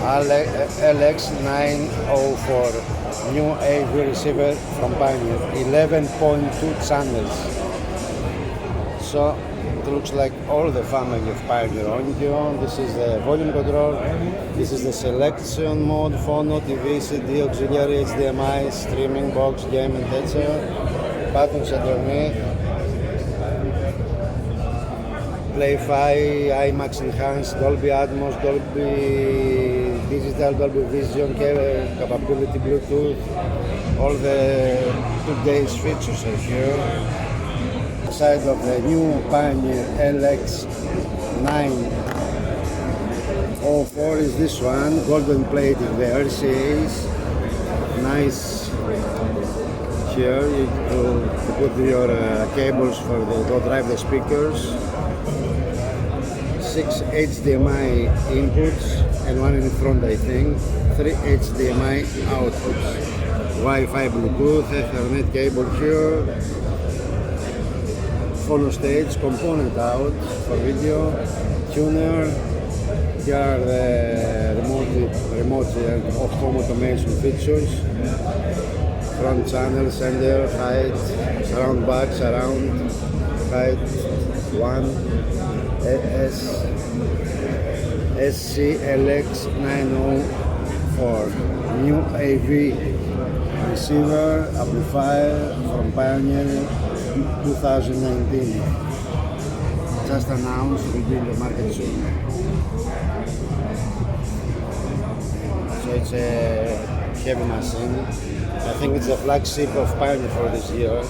SC-LX904 new AV receiver from Pioneer, 11.2 channels. So it looks like all the family of Pioneer audio. This is the volume control, this is the selection mode, phono, TV, CD, auxiliary, HDMI, streaming box, game and headset, buttons underneath, Play-Fi, IMAX enhanced, Dolby Atmos, Dolby Digital, Dolby Vision, capability, Bluetooth, all the today's features are here. Side of the new Pioneer LX904 is this one, golden plated the RCAs, nice here to put your cables to drive the speakers, 6 HDMI inputs and one in front I think, 3 HDMI outputs, Wi-Fi, Bluetooth, Ethernet cable here, phono stage, component out for video, tuner, here are the remote home automation features, front channel, sender, height, surround back, surround, height, 1, SC-LX904 new AV receiver amplifier from Pioneer 2019, just announced, will be in the market soon. So it's a heavy machine. I think it's the flagship of Pioneer for this year.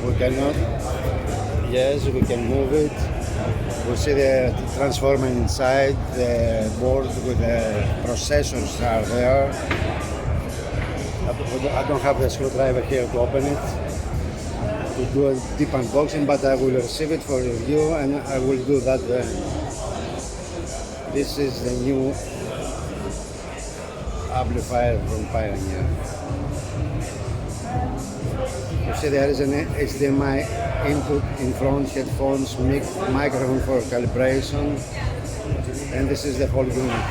We cannot, yes, we can move it. We'll see the transformer inside, the board with the processors are there. I don't have the screwdriver here to open it, to do a deep unboxing, but I will receive it for review and I will do that then. This is the new amplifier from Pioneer. You see there is an HDMI input in front, headphones, microphone for calibration, and this is the whole unit.